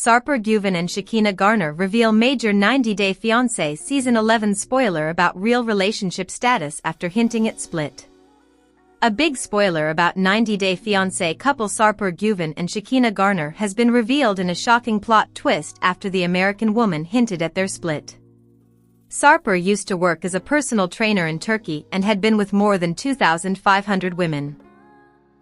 SARPER GÜVEN and Shekinah Garner reveal major 90-Day Fiancé Season 11 spoiler about real relationship status after hinting at split. A big spoiler about 90-Day Fiancé couple SARPER GÜVEN and Shekinah Garner has been revealed in a shocking plot twist after the American woman hinted at their split. SARPER used to work as a personal trainer in Turkey and had been with more than 2,500 women.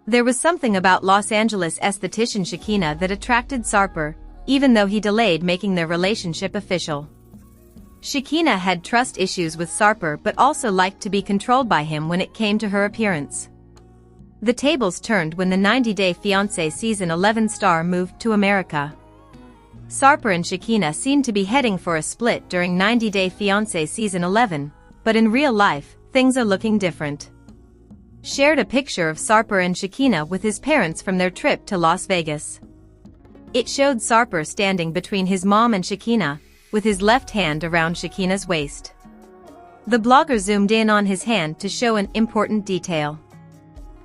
There was something about Los Angeles esthetician Shekinah that attracted SARPER, even though he delayed making their relationship official. Shekinah had trust issues with SARPER but also liked to be controlled by him when it came to her appearance. The tables turned when the 90-Day Fiancé Season 11 star moved to America. SARPER and Shekinah seemed to be heading for a split during 90-Day Fiancé Season 11, but in real life, things are looking different. Shared a picture of SARPER and Shekinah with his parents from their trip to Las Vegas. It showed SARPER standing between his mom and Shekinah, with his left hand around Shekinah's waist. The blogger zoomed in on his hand to show an important detail.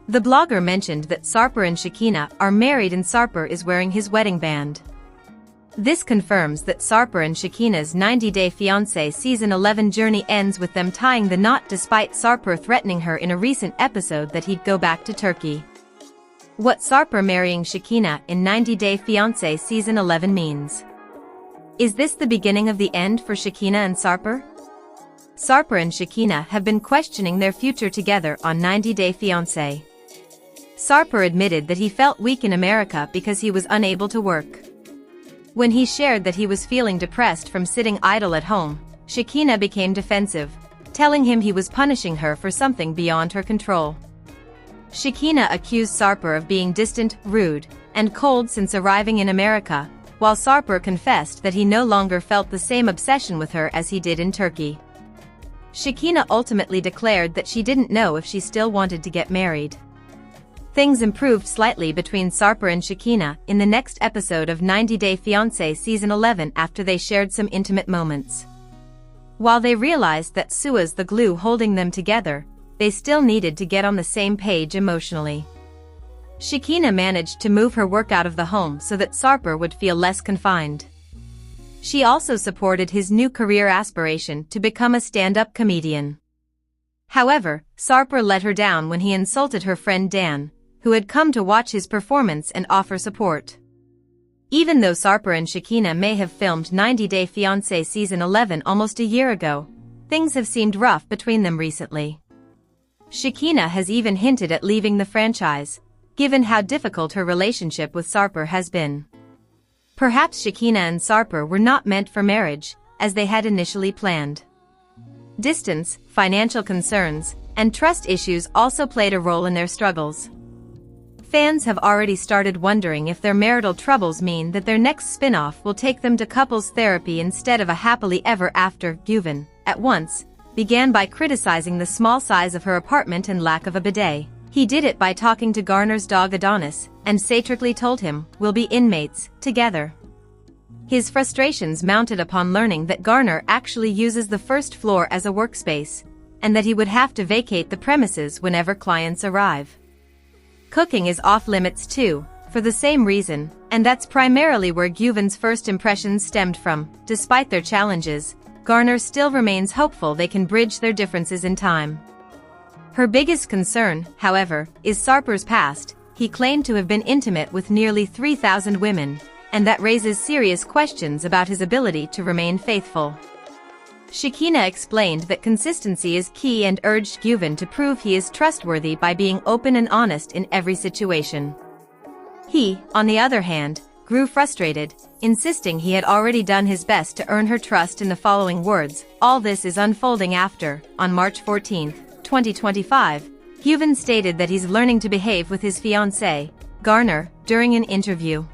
The blogger mentioned that SARPER and Shekinah are married and SARPER is wearing his wedding band. This confirms that SARPER and Shekinah's 90-Day Fiancé Season 11 journey ends with them tying the knot despite SARPER threatening her in a recent episode that he'd go back to Turkey. What SARPER marrying Shekinah in 90-Day Fiancé Season 11 means. Is this the beginning of the end for Shekinah and SARPER? SARPER and Shekinah have been questioning their future together on 90-Day Fiancé. SARPER admitted that he felt weak in America because he was unable to work. When he shared that he was feeling depressed from sitting idle at home, Shekinah became defensive, telling him he was punishing her for something beyond her control. Shekinah accused SARPER of being distant, rude, and cold since arriving in America, while SARPER confessed that he no longer felt the same obsession with her as he did in Turkey. Shekinah ultimately declared that she didn't know if she still wanted to get married. Things improved slightly between SARPER and Shekinah in the next episode of 90-Day Fiancé Season 11 after they shared some intimate moments. While they realized that Sua's the glue holding them together, they still needed to get on the same page emotionally. Shekinah managed to move her work out of the home so that SARPER would feel less confined. She also supported his new career aspiration to become a stand-up comedian. However, SARPER let her down when he insulted her friend Dan, who had come to watch his performance and offer support. Even though SARPER and Shekinah may have filmed 90-Day Fiancé Season 11 almost a year ago, things have seemed rough between them recently. Shekinah has even hinted at leaving the franchise, given how difficult her relationship with SARPER has been. Perhaps Shekinah and SARPER were not meant for marriage, as they had initially planned. Distance, financial concerns, and trust issues also played a role in their struggles. Fans have already started wondering if their marital troubles mean that their next spin-off will take them to couples therapy instead of a happily ever after. GÜVEN, at once, began by criticizing the small size of her apartment and lack of a bidet. He did it by talking to Garner's dog Adonis, and satirically told him, "We'll be inmates, together." His frustrations mounted upon learning that Garner actually uses the first floor as a workspace, and that he would have to vacate the premises whenever clients arrive. Cooking is off-limits too, for the same reason, and that's primarily where GÜVEN's first impressions stemmed from. Despite their challenges, Garner still remains hopeful they can bridge their differences in time. Her biggest concern, however, is SARPER's past. He claimed to have been intimate with nearly 3,000 women, and that raises serious questions about his ability to remain faithful. Shekinah explained that consistency is key and urged GÜVEN to prove he is trustworthy by being open and honest in every situation. He, on the other hand, grew frustrated, insisting he had already done his best to earn her trust in the following words. All this is unfolding after, on March 14, 2025, GÜVEN stated that he's learning to behave with his fiancé, Garner, during an interview.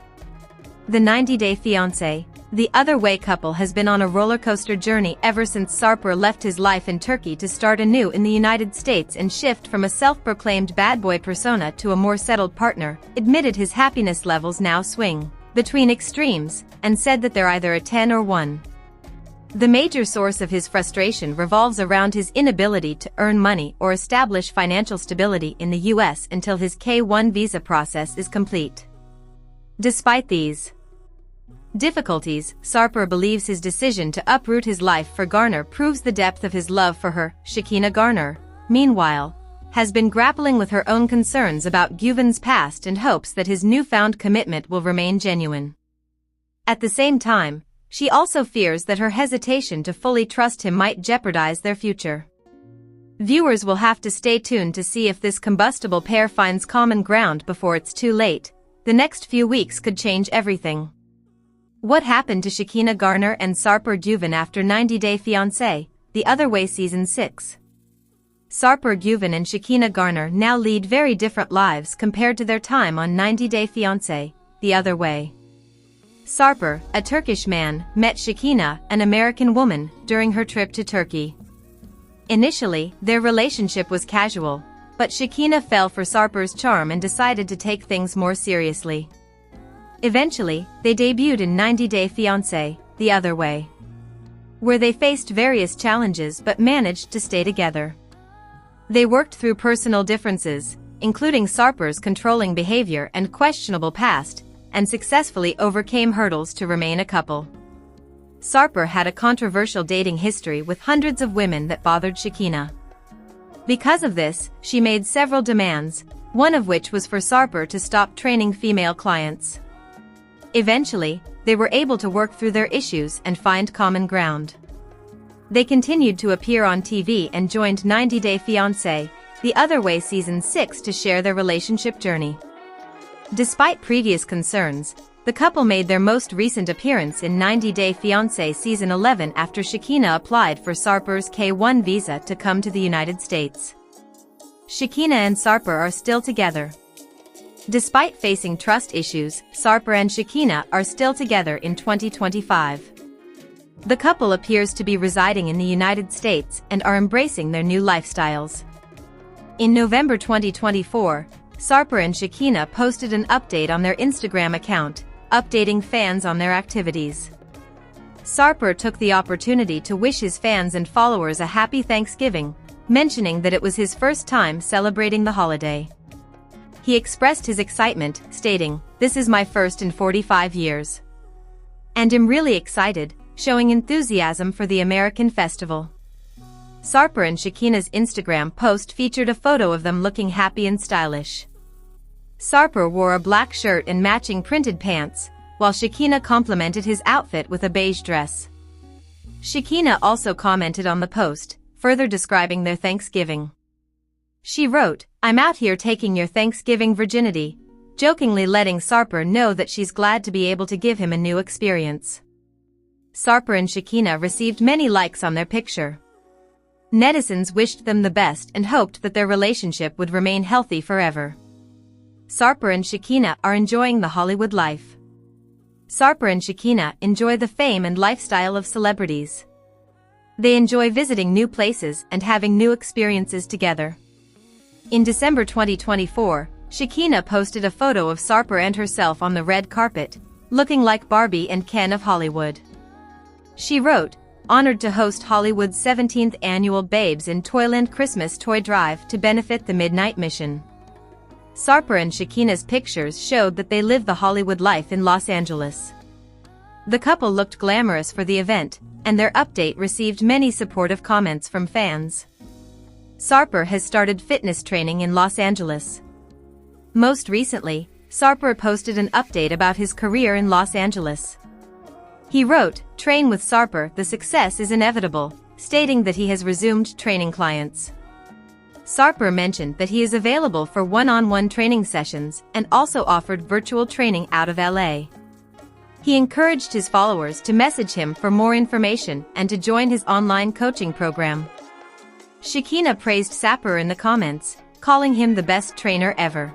The 90-Day Fiancé, the other-way couple, has been on a roller coaster journey ever since SARPER left his life in Turkey to start anew in the United States and shift from a self-proclaimed bad boy persona to a more settled partner, admitted his happiness levels now swing between extremes, and said that they're either a 10 or 1. The major source of his frustration revolves around his inability to earn money or establish financial stability in the U.S. until his K-1 visa process is complete. Despite these difficulties. SARPER believes his decision to uproot his life for Garner proves the depth of his love for her. Shekinah Garner, meanwhile, has been grappling with her own concerns about Güven's past and hopes that his newfound commitment will remain genuine. At the same time, she also fears that her hesitation to fully trust him might jeopardize their future. Viewers will have to stay tuned to see if this combustible pair finds common ground before it's too late. The next few weeks could change everything. What happened to Shekinah Garner and SARPER GÜVEN after 90 Day Fiancé, The Other Way Season 6? SARPER GÜVEN and Shekinah Garner now lead very different lives compared to their time on 90 Day Fiancé, The Other Way. SARPER, a Turkish man, met Shekinah, an American woman, during her trip to Turkey. Initially, their relationship was casual, but Shekinah fell for SARPER's charm and decided to take things more seriously. Eventually, they debuted in 90 Day Fiancé, The Other Way, where they faced various challenges but managed to stay together. They worked through personal differences, including SARPER's controlling behavior and questionable past, and successfully overcame hurdles to remain a couple. SARPER had a controversial dating history with hundreds of women that bothered Shekinah. Because of this, she made several demands, one of which was for SARPER to stop training female clients. Eventually, they were able to work through their issues and find common ground. They continued to appear on TV and joined 90 Day Fiancé, The Other Way Season 6 to share their relationship journey. Despite previous concerns, the couple made their most recent appearance in 90 Day Fiancé Season 11 after Shekinah applied for SARPER's K-1 visa to come to the United States. Shekinah and SARPER are still together. Despite facing trust issues, SARPER and Shekinah are still together in 2025. The couple appears to be residing in the United States and are embracing their new lifestyles. In November 2024, SARPER and Shekinah posted an update on their Instagram account, updating fans on their activities. SARPER took the opportunity to wish his fans and followers a happy Thanksgiving, mentioning that it was his first time celebrating the holiday. He expressed his excitement, stating, "This is my first in 45 years. And I'm really excited," showing enthusiasm for the American festival. SARPER and Shekinah's Instagram post featured a photo of them looking happy and stylish. SARPER wore a black shirt and matching printed pants, while Shekinah complimented his outfit with a beige dress. Shekinah also commented on the post, further describing their Thanksgiving. She wrote, "I'm out here taking your Thanksgiving virginity," jokingly letting SARPER know that she's glad to be able to give him a new experience. SARPER and Shekinah received many likes on their picture. Netizens wished them the best and hoped that their relationship would remain healthy forever. SARPER and Shekinah are enjoying the Hollywood life. SARPER and Shekinah enjoy the fame and lifestyle of celebrities. They enjoy visiting new places and having new experiences together. In December 2024, Shekinah posted a photo of SARPER and herself on the red carpet, looking like Barbie and Ken of Hollywood. She wrote, "Honored to host Hollywood's 17th annual Babes in Toyland Christmas Toy Drive to benefit the Midnight Mission." SARPER and Shekinah's pictures showed that they live the Hollywood life in Los Angeles. The couple looked glamorous for the event, and their update received many supportive comments from fans. SARPER has started fitness training in Los Angeles. Most recently, SARPER posted an update about his career in Los Angeles. He wrote, "Train with SARPER, the success is inevitable," stating that he has resumed training clients. SARPER mentioned that he is available for one-on-one training sessions and also offered virtual training out of LA. He encouraged his followers to message him for more information and to join his online coaching program. Shekinah praised SARPER in the comments, calling him the best trainer ever.